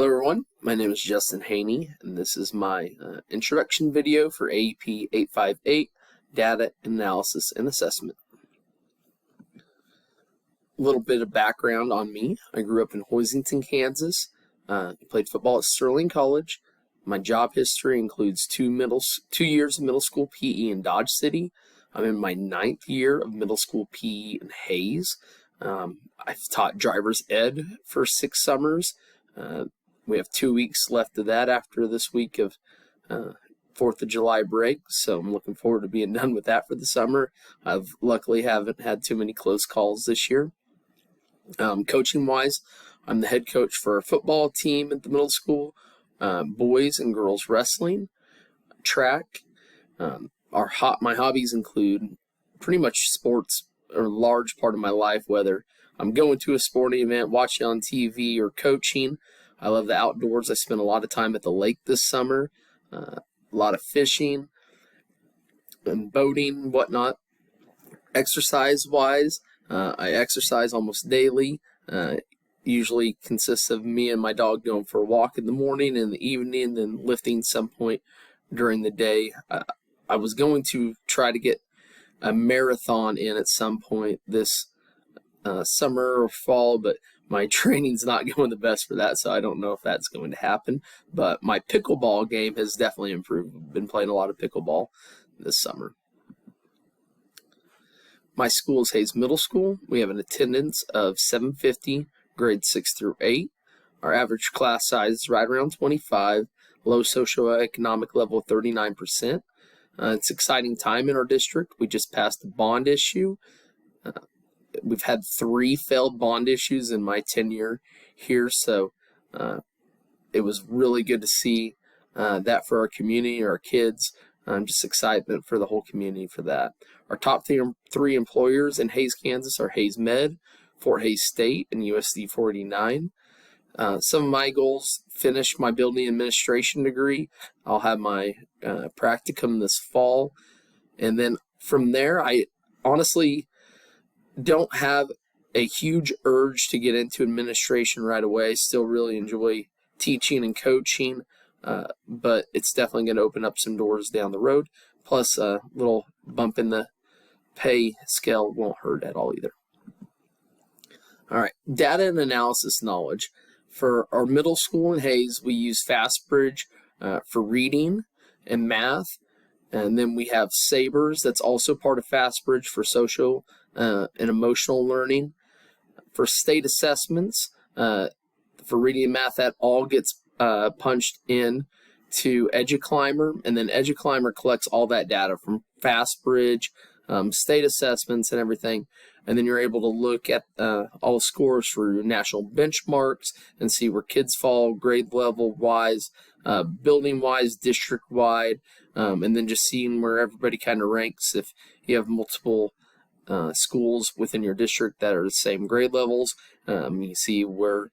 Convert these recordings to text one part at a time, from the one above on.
Hello everyone, my name is Justin Haney, and this is my introduction video for AEP 858, Data Analysis and Assessment. A little bit of background on me. I grew up in Hoisington, Kansas. Played football at Sterling College. My job history includes 2 years of middle school PE in Dodge City. I'm in my 9th year of middle school PE in Hayes. I've taught driver's ed for 6 summers. We have 2 weeks left of that after this week of 4th of July break, so I'm looking forward to being done with that for the summer. I've luckily haven't had too many close calls this year. Coaching-wise, I'm the head coach for our football team at the middle school, boys and girls wrestling, track. My hobbies include pretty much sports are a large part of my life, whether I'm going to a sporting event, watching on TV, or coaching. I love the outdoors. I spent a lot of time at the lake this summer, a lot of fishing and boating and whatnot. Exercise-wise, I exercise almost daily. Usually consists of me and my dog going for a walk in the morning and the evening, then lifting some point during the day. I was going to try to get a marathon in at some point this summer or fall, but my training's not going the best for that, so I don't know if that's going to happen. But my pickleball game has definitely improved. I've been playing a lot of pickleball this summer. My school is Hayes Middle School. We have an attendance of 750, grades 6 through 8. Our average class size is right around 25, low socioeconomic level of 39%. It's an exciting time in our district. We just passed a bond issue. We've had 3 failed bond issues in my tenure here, so it was really good to see that for our community, our kids. Just excitement for the whole community for that. Our top 3 employers in Hayes, Kansas are Hayes Med, Fort Hays State, and USD 489. Some of my goals: finish my building administration degree. I'll have my practicum this fall, and then from there, I honestly don't have a huge urge to get into administration right away. Still really enjoy teaching and coaching, but it's definitely going to open up some doors down the road. Plus, a little bump in the pay scale won't hurt at all either. All right, data and analysis knowledge. For our middle school in Hayes, we use FastBridge for reading and math. And then we have Sabres, that's also part of FastBridge for social and emotional learning. For state assessments, for reading and math, that all gets punched in to EduClimber, and then EduClimber collects all that data from FastBridge, state assessments and everything, and then you're able to look at all scores for national benchmarks and see where kids fall grade level wise, building wise, district wide, and then just seeing where everybody kind of ranks. If you have multiple schools within your district that are the same grade levels, you see where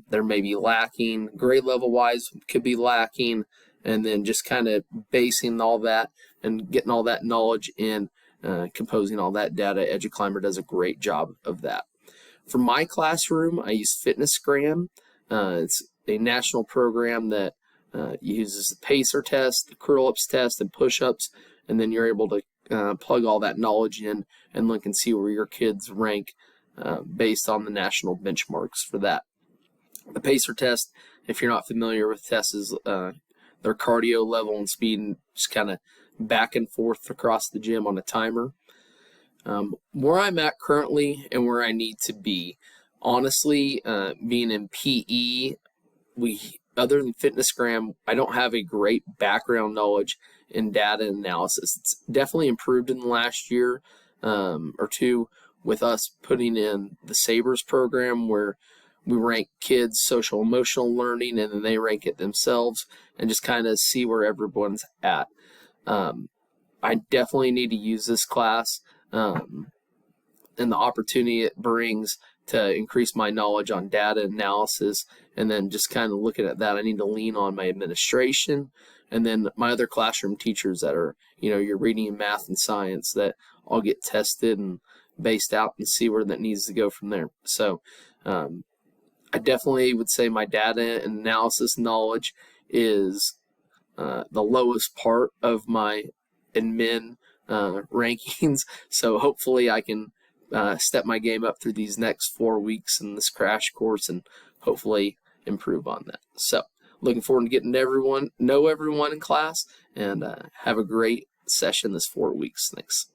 there may be lacking grade level wise, could be lacking, and then just kind of basing all that and getting all that knowledge in, composing all that data. EduClimber does a great job of that. For my classroom, I use FitnessGram. It's a national program that uses the pacer test, the curl-ups test, and push-ups, and then you're able to plug all that knowledge in and look and see where your kids rank based on the national benchmarks for that. The pacer test, if you're not familiar with tests, is their cardio level and speed, and just kind of back and forth across the gym on a timer. Where I'm at currently and where I need to be, honestly, being in PE, other than FitnessGram, I don't have a great background knowledge in data analysis. It's definitely improved in the last year or two with us putting in the Sabres program, where we rank kids' social emotional learning, and then they rank it themselves and just kind of see where everyone's at. I definitely need to use this class and the opportunity it brings to increase my knowledge on data analysis, and then just kind of looking at that, I need to lean on my administration and then my other classroom teachers that are, your reading and math and science, that all get tested and based out and see where that needs to go from there. So I definitely would say my data and analysis knowledge is the lowest part of my admin rankings. So hopefully I can step my game up through these next 4 weeks in this crash course and hopefully improve on that. So looking forward to getting to know everyone in class, and have a great session this 4 weeks. Thanks.